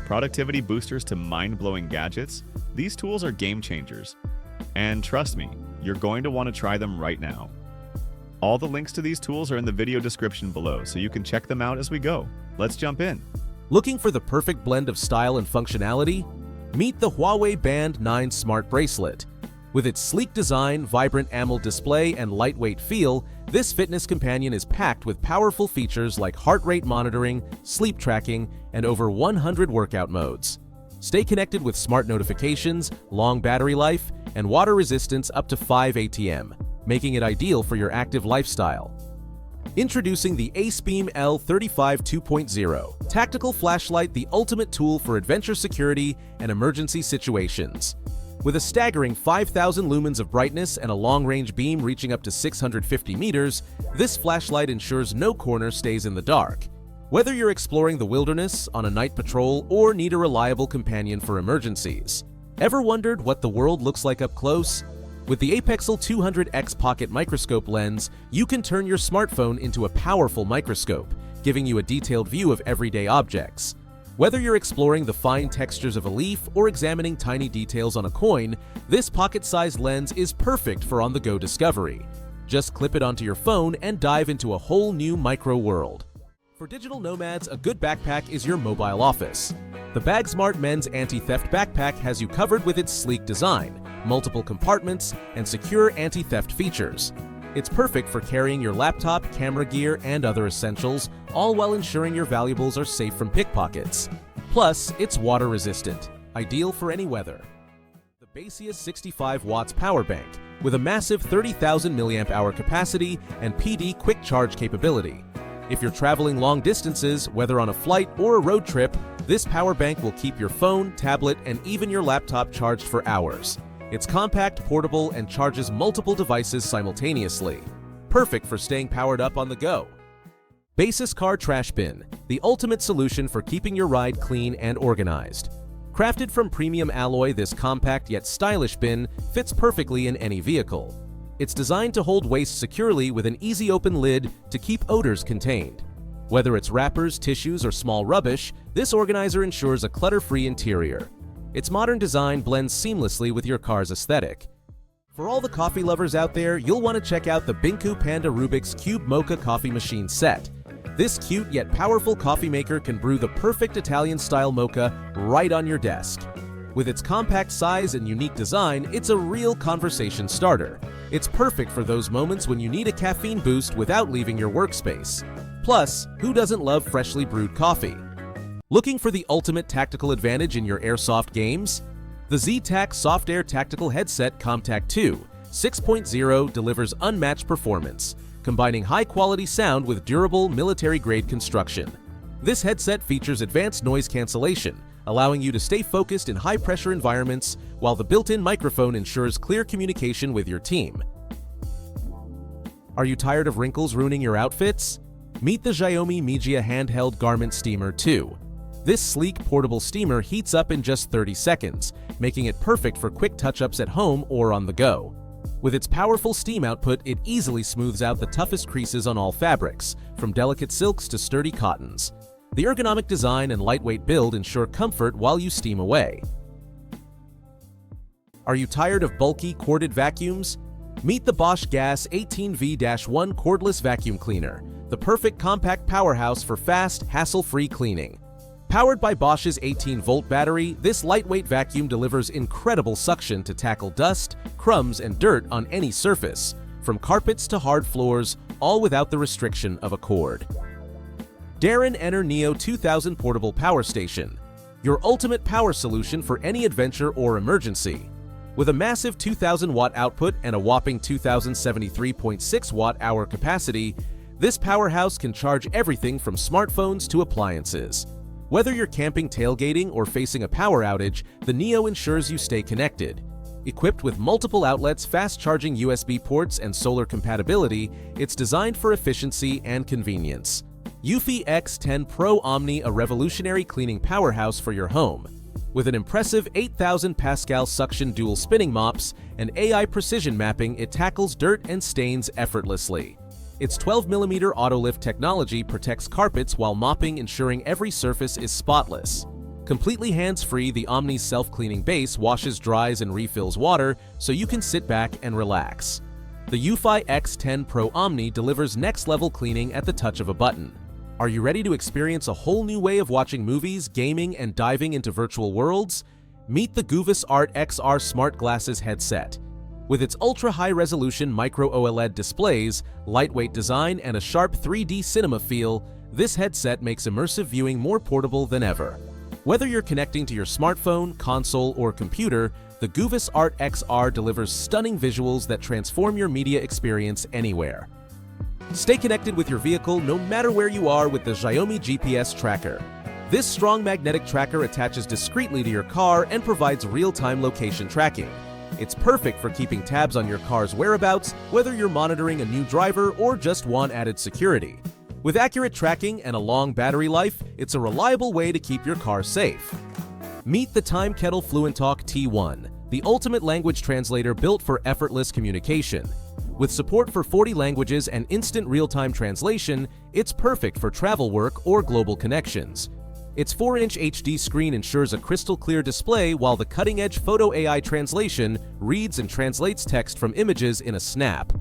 productivity boosters to mind-blowing gadgets, these tools are game changers. And trust me, you're going to want to try them right now. All the links to these tools are in the video description below, so you can check them out as we go. Let's jump in. Looking for the perfect blend of style and functionality? Meet the Huawei Band 9 Smart Bracelet. With its sleek design, vibrant AMOLED display, and lightweight feel, this fitness companion is packed with powerful features like heart rate monitoring, sleep tracking, and over 100 workout modes. Stay connected with smart notifications, long battery life, and water resistance up to 5 ATM, making it ideal for your active lifestyle. Introducing the AceBeam L35 2.0, tactical flashlight, the ultimate tool for adventure security and emergency situations. With a staggering 5,000 lumens of brightness and a long-range beam reaching up to 650 meters, this flashlight ensures no corner stays in the dark. Whether you're exploring the wilderness, on a night patrol, or need a reliable companion for emergencies. Ever wondered what the world looks like up close? With the Apexel 200X Pocket Microscope lens, you can turn your smartphone into a powerful microscope, giving you a detailed view of everyday objects. Whether you're exploring the fine textures of a leaf or examining tiny details on a coin, this pocket-sized lens is perfect for on-the-go discovery. Just clip it onto your phone and dive into a whole new micro-world. For digital nomads, a good backpack is your mobile office. The BagSmart Men's Anti-Theft Backpack has you covered with its sleek design, multiple compartments, and secure anti-theft features. It's perfect for carrying your laptop, camera gear, and other essentials, all while ensuring your valuables are safe from pickpockets. Plus, it's water-resistant, ideal for any weather. The Baseus 65 watts power bank, with a massive 30,000 mAh capacity and PD quick charge capability. If you're traveling long distances, whether on a flight or a road trip, this power bank will keep your phone, tablet, and even your laptop charged for hours. It's compact, portable, and charges multiple devices simultaneously. Perfect for staying powered up on the go. Baseus Car Trash Bin, the ultimate solution for keeping your ride clean and organized. Crafted from premium alloy, this compact yet stylish bin fits perfectly in any vehicle. It's designed to hold waste securely with an easy open lid to keep odors contained. Whether it's wrappers, tissues, or small rubbish, this organizer ensures a clutter-free interior. Its modern design blends seamlessly with your car's aesthetic. For all the coffee lovers out there, you'll want to check out the Binku Panda Rubik's Cube Mocha Coffee Machine Set. This cute yet powerful coffee maker can brew the perfect Italian-style mocha right on your desk. With its compact size and unique design, it's a real conversation starter. It's perfect for those moments when you need a caffeine boost without leaving your workspace. Plus, who doesn't love freshly brewed coffee? Looking for the ultimate tactical advantage in your airsoft games? The Z-Tac Soft Air Tactical Headset ComTac 2 6.0 delivers unmatched performance, combining high-quality sound with durable military-grade construction. This headset features advanced noise cancellation, allowing you to stay focused in high-pressure environments, while the built-in microphone ensures clear communication with your team. Are you tired of wrinkles ruining your outfits? Meet the Xiaomi Mijia Handheld Garment Steamer 2. This sleek, portable steamer heats up in just 30 seconds, making it perfect for quick touch-ups at home or on the go. With its powerful steam output, it easily smooths out the toughest creases on all fabrics, from delicate silks to sturdy cottons. The ergonomic design and lightweight build ensure comfort while you steam away. Are you tired of bulky, corded vacuums? Meet the Bosch Gas 18V-1 cordless vacuum cleaner, the perfect compact powerhouse for fast, hassle-free cleaning. Powered by Bosch's 18-volt battery, this lightweight vacuum delivers incredible suction to tackle dust, crumbs, and dirt on any surface, from carpets to hard floors, all without the restriction of a cord. Darren Enter Neo 2000 Portable Power Station, your ultimate power solution for any adventure or emergency. With a massive 2,000-watt output and a whopping 2,073.6 watt-hour capacity, this powerhouse can charge everything from smartphones to appliances. Whether you're camping, tailgating, or facing a power outage, the Neo ensures you stay connected. Equipped with multiple outlets, fast-charging USB ports, and solar compatibility, it's designed for efficiency and convenience. Eufy X10 Pro Omni, a revolutionary cleaning powerhouse for your home. With an impressive 8,000 Pascal suction dual spinning mops and AI precision mapping, it tackles dirt and stains effortlessly. Its 12mm auto-lift technology protects carpets while mopping, ensuring every surface is spotless. Completely hands-free, the Omni's self-cleaning base washes, dries, and refills water so you can sit back and relax. The UFi X10 Pro Omni delivers next-level cleaning at the touch of a button. Are you ready to experience a whole new way of watching movies, gaming, and diving into virtual worlds? Meet the Guvis Art XR Smart Glasses headset. With its ultra-high-resolution micro-OLED displays, lightweight design, and a sharp 3D cinema feel, this headset makes immersive viewing more portable than ever. Whether you're connecting to your smartphone, console, or computer, the Guvis Art XR delivers stunning visuals that transform your media experience anywhere. Stay connected with your vehicle no matter where you are with the Xiaomi GPS tracker. This strong magnetic tracker attaches discreetly to your car and provides real-time location tracking. It's perfect for keeping tabs on your car's whereabouts, whether you're monitoring a new driver or just want added security. With accurate tracking and a long battery life, it's a reliable way to keep your car safe. Meet the Time Kettle Fluent Talk T1, the ultimate language translator built for effortless communication. With support for 40 languages and instant real-time translation, it's perfect for travel work or global connections. Its 4-inch HD screen ensures a crystal-clear display, while the cutting-edge photo AI translation reads and translates text from images in a snap.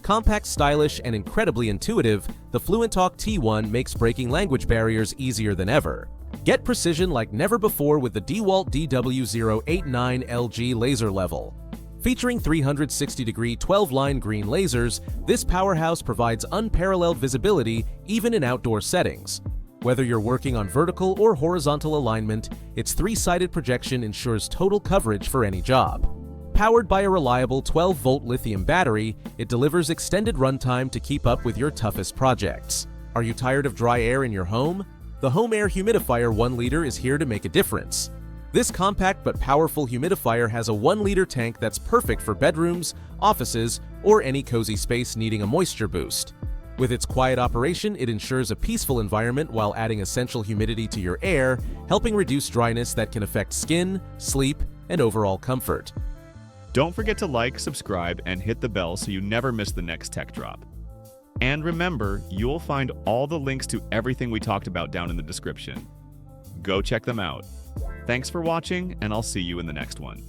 Compact, stylish, and incredibly intuitive, the Fluent Talk T1 makes breaking language barriers easier than ever. Get precision like never before with the DeWalt DW089LG laser level. Featuring 360-degree 12-line green lasers, this powerhouse provides unparalleled visibility even in outdoor settings. Whether you're working on vertical or horizontal alignment, its 3-sided projection ensures total coverage for any job. Powered by a reliable 12-volt lithium battery, it delivers extended runtime to keep up with your toughest projects. Are you tired of dry air in your home? The Home Air Humidifier 1 liter is here to make a difference. This compact but powerful humidifier has a 1-liter tank that's perfect for bedrooms, offices, or any cozy space needing a moisture boost. With its quiet operation, it ensures a peaceful environment while adding essential humidity to your air, helping reduce dryness that can affect skin, sleep, and overall comfort. Don't forget to like, subscribe, and hit the bell so you never miss the next tech drop. And remember, you'll find all the links to everything we talked about down in the description. Go check them out. Thanks for watching, and I'll see you in the next one.